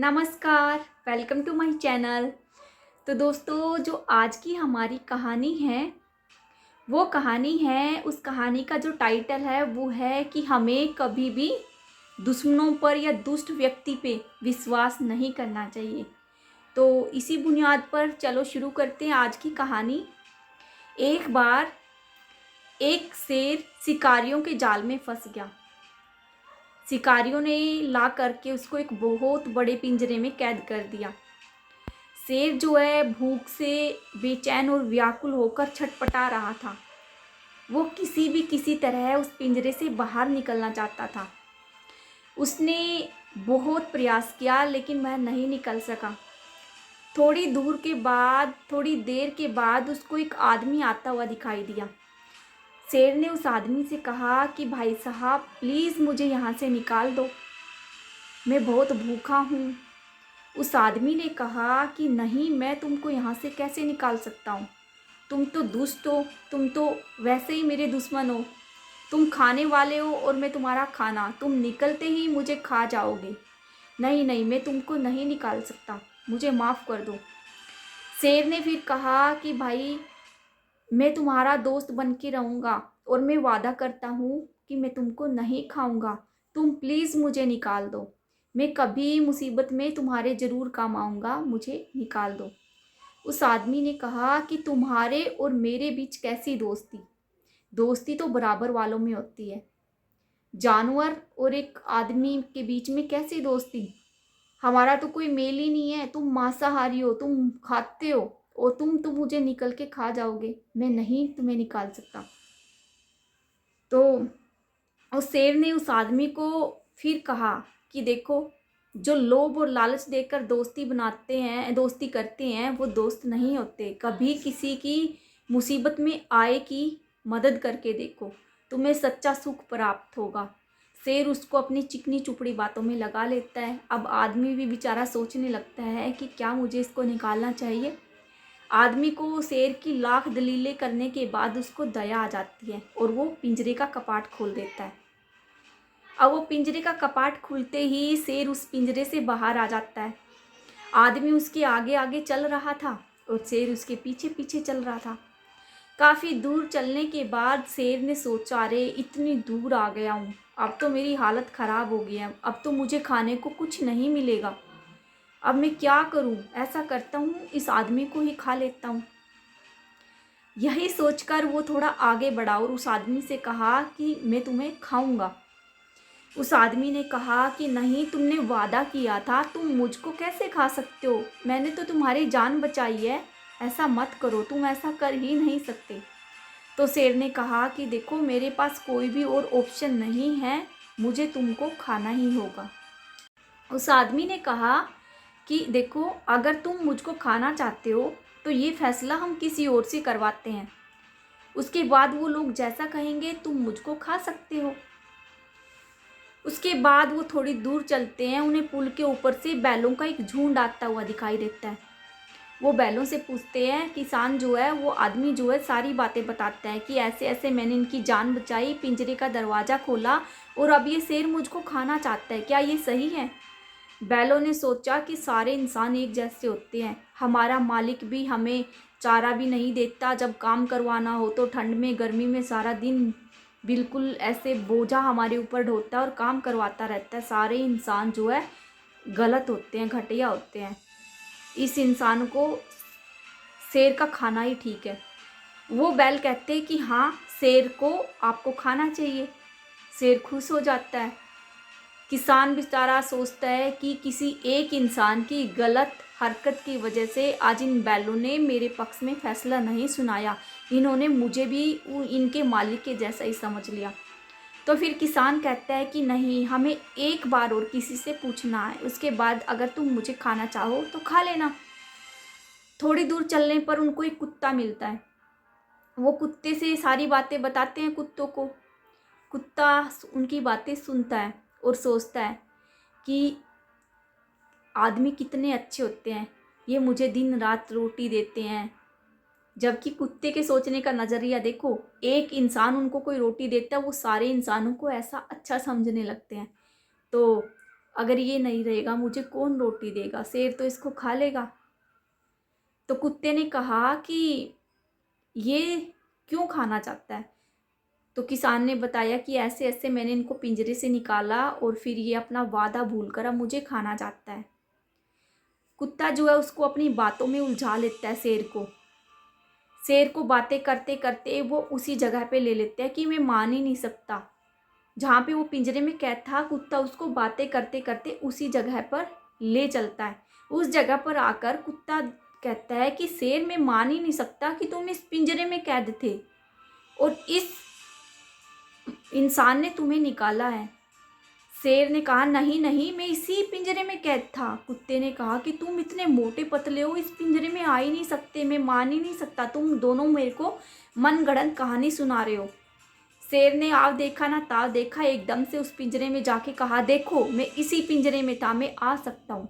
नमस्कार, welcome to my channel. तो दोस्तों, जो आज की हमारी कहानी है वो कहानी है, उस कहानी का जो टाइटल है वो है कि हमें कभी भी दुश्मनों पर या दुष्ट व्यक्ति पे विश्वास नहीं करना चाहिए। तो इसी बुनियाद पर चलो शुरू करते हैं आज की कहानी। एक बार एक शेर शिकारियों के जाल में फंस गया। शिकारियों ने ला करके उसको एक बहुत बड़े पिंजरे में कैद कर दिया। शेर जो है भूख से बेचैन और व्याकुल होकर छटपटा रहा था। वो किसी तरह उस पिंजरे से बाहर निकलना चाहता था। उसने बहुत प्रयास किया लेकिन वह नहीं निकल सका। थोड़ी देर के बाद उसको एक आदमी आता हुआ दिखाई दिया। शेर ने उस आदमी से कहा कि भाई साहब, प्लीज़ मुझे यहाँ से निकाल दो, मैं बहुत भूखा हूँ। उस आदमी ने कहा कि नहीं, मैं तुमको यहाँ से कैसे निकाल सकता हूँ, तुम तो दुष्ट हो, तुम तो वैसे ही मेरे दुश्मन हो, तुम खाने वाले हो और मैं तुम्हारा खाना, तुम निकलते ही मुझे खा जाओगे। नहीं नहीं, मैं तुमको नहीं निकाल सकता, मुझे माफ़ कर दो। शेर ने फिर कहा कि भाई, मैं तुम्हारा दोस्त बन के रहूँगा और मैं वादा करता हूँ कि मैं तुमको नहीं खाऊंगा, तुम प्लीज़ मुझे निकाल दो, मैं कभी मुसीबत में तुम्हारे ज़रूर काम आऊँगा, मुझे निकाल दो। उस आदमी ने कहा कि तुम्हारे और मेरे बीच कैसी दोस्ती, दोस्ती तो बराबर वालों में होती है, जानवर और एक आदमी के बीच में कैसी दोस्ती, हमारा तो कोई मेल ही नहीं है, तुम मांसाहारी हो, तुम खाते हो और तुम तो मुझे निकल के खा जाओगे, मैं नहीं तुम्हें निकाल सकता। तो उस शेर ने उस आदमी को फिर कहा कि देखो, जो लोभ और लालच देकर दोस्ती करते हैं वो दोस्त नहीं होते। कभी किसी की मुसीबत में आए की मदद करके देखो, तुम्हें सच्चा सुख प्राप्त होगा। शेर उसको अपनी चिकनी चुपड़ी बातों में लगा लेता है। अब आदमी भी बेचारा सोचने लगता है कि क्या मुझे इसको निकालना चाहिए। आदमी को शेर की लाख दलीलें करने के बाद उसको दया आ जाती है और वो पिंजरे का कपाट खोल देता है। अब वो पिंजरे का कपाट खुलते ही शेर उस पिंजरे से बाहर आ जाता है। आदमी उसके आगे आगे चल रहा था और शेर उसके पीछे पीछे चल रहा था। काफ़ी दूर चलने के बाद शेर ने सोचा, अरे इतनी दूर आ गया हूँ, अब तो मेरी हालत ख़राब हो गई है, अब तो मुझे खाने को कुछ नहीं मिलेगा, अब मैं क्या करूँ। ऐसा करता हूँ, इस आदमी को ही खा लेता हूँ। यही सोचकर वो थोड़ा आगे बढ़ा और उस आदमी से कहा कि मैं तुम्हें खाऊंगा। उस आदमी ने कहा कि नहीं, तुमने वादा किया था, तुम मुझको कैसे खा सकते हो, मैंने तो तुम्हारी जान बचाई है, ऐसा मत करो, तुम ऐसा कर ही नहीं सकते। तो शेर ने कहा कि देखो, मेरे पास कोई भी और ऑप्शन नहीं है, मुझे तुमको खाना ही होगा। उस आदमी ने कहा कि देखो, अगर तुम मुझको खाना चाहते हो तो ये फैसला हम किसी और से करवाते हैं, उसके बाद वो लोग जैसा कहेंगे तुम मुझको खा सकते हो। उसके बाद वो थोड़ी दूर चलते हैं, उन्हें पुल के ऊपर से बैलों का एक झुंड आता हुआ दिखाई देता है। वो बैलों से पूछते हैं, किसान जो है, वो आदमी जो है सारी बातें बताता है कि ऐसे ऐसे मैंने इनकी जान बचाई, पिंजरे का दरवाज़ा खोला और अब ये शेर मुझको खाना चाहता है, क्या ये सही है। बैलों ने सोचा कि सारे इंसान एक जैसे होते हैं, हमारा मालिक भी हमें चारा भी नहीं देता, जब काम करवाना हो तो ठंड में गर्मी में सारा दिन बिल्कुल ऐसे बोझा हमारे ऊपर ढोता है और काम करवाता रहता है। सारे इंसान जो है गलत होते हैं, घटिया होते हैं, इस इंसान को शेर का खाना ही ठीक है। वो बैल कहते हैं कि हाँ, शेर को आपको खाना चाहिए। शेर खुश हो जाता है। किसान बेचारा सोचता है कि किसी एक इंसान की गलत हरकत की वजह से आज इन बैलों ने मेरे पक्ष में फैसला नहीं सुनाया, इन्होंने मुझे भी इनके मालिक के जैसा ही समझ लिया। तो फिर किसान कहता है कि नहीं, हमें एक बार और किसी से पूछना है, उसके बाद अगर तुम मुझे खाना चाहो तो खा लेना। थोड़ी दूर चलने पर उनको एक कुत्ता मिलता है। वो कुत्ते से सारी बातें बताते हैं कुत्तों को। कुत्ता उनकी बातें सुनता है और सोचता है कि आदमी कितने अच्छे होते हैं, ये मुझे दिन रात रोटी देते हैं। जबकि कुत्ते के सोचने का नज़रिया देखो, एक इंसान उनको कोई रोटी देता है, वो सारे इंसानों को ऐसा अच्छा समझने लगते हैं। तो अगर ये नहीं रहेगा मुझे कौन रोटी देगा, शेर तो इसको खा लेगा। तो कुत्ते ने कहा कि ये क्यों खाना चाहता है? तो किसान ने बताया कि ऐसे ऐसे मैंने इनको पिंजरे से निकाला और फिर ये अपना वादा भूलकर अब मुझे खाना चाहता है। कुत्ता जो है उसको अपनी बातों में उलझा लेता है शेर को। शेर को बातें करते करते वो उसी जगह पे ले लेते हैं कि मैं मान ही नहीं सकता। जहाँ पे वो पिंजरे में कैद था, कुत्ता उसको बातें करते करते उसी जगह पर ले चलता है। उस जगह पर आकर कुत्ता कहता है कि शेर, मैं मान ही नहीं सकता कि तुम इस पिंजरे में कैद थे और इस इंसान ने तुम्हें निकाला है। शेर ने कहा, नहीं नहीं, मैं इसी पिंजरे में कैद था। कुत्ते ने कहा कि तुम इतने मोटे पतले हो, इस पिंजरे में आ ही नहीं सकते, मैं मान ही नहीं सकता, तुम दोनों मेरे को मनगढ़ंत कहानी सुना रहे हो। शेर ने आव देखा ना ताव देखा, एकदम से उस पिंजरे में जाके कहा, देखो मैं इसी पिंजरे में था, मैं आ सकता हूँ।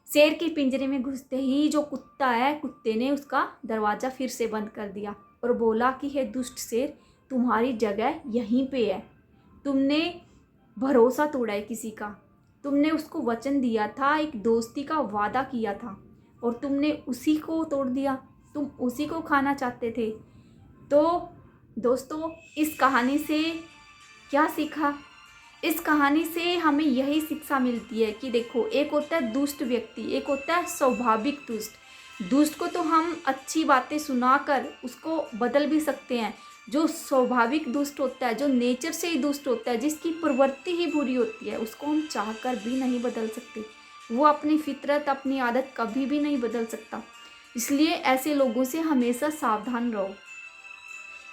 शेर के पिंजरे में घुसते ही जो कुत्ता है, कुत्ते ने उसका दरवाज़ा फिर से बंद कर दिया और बोला कि हे दुष्ट शेर, तुम्हारी जगह यहीं पे है। तुमने भरोसा तोड़ा है किसी का, तुमने उसको वचन दिया था, एक दोस्ती का वादा किया था और तुमने उसी को तोड़ दिया, तुम उसी को खाना चाहते थे। तो दोस्तों, इस कहानी से क्या सीखा? इस कहानी से हमें यही शिक्षा मिलती है कि देखो, एक होता है दुष्ट व्यक्ति, एक होता है स्वाभाविक दुष्ट। दुष्ट को तो हम अच्छी बातें सुनाकर उसको बदल भी सकते हैं। जो स्वाभाविक दुष्ट होता है, जो नेचर से ही दुष्ट होता है, जिसकी प्रवृत्ति ही बुरी होती है, उसको हम चाहकर भी नहीं बदल सकते। वो अपनी फितरत, अपनी आदत कभी भी नहीं बदल सकता। इसलिए ऐसे लोगों से हमेशा सावधान रहो,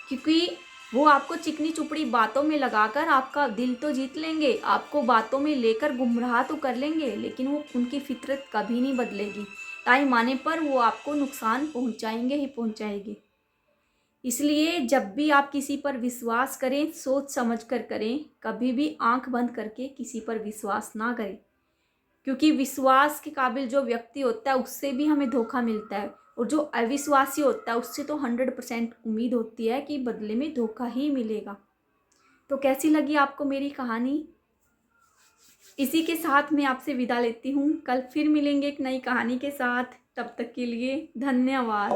क्योंकि वो आपको चिकनी चुपड़ी बातों में लगाकर आपका दिल तो जीत लेंगे, आपको बातों में लेकर गुमराह तो कर लेंगे, लेकिन वो उनकी फितरत कभी नहीं बदलेगी। टाइम आने पर वो आपको नुकसान पहुंचाएंगे ही पहुंचाएंगे। इसलिए जब भी आप किसी पर विश्वास करें, सोच समझ कर करें, कभी भी आंख बंद करके किसी पर विश्वास ना करें, क्योंकि विश्वास के काबिल जो व्यक्ति होता है उससे भी हमें धोखा मिलता है, और जो अविश्वासी होता है उससे तो 100% उम्मीद होती है कि बदले में धोखा ही मिलेगा। तो कैसी लगी आपको मेरी कहानी? इसी के साथ मैं आपसे विदा लेती हूँ। कल फिर मिलेंगे एक नई कहानी के साथ। तब तक के लिए धन्यवाद।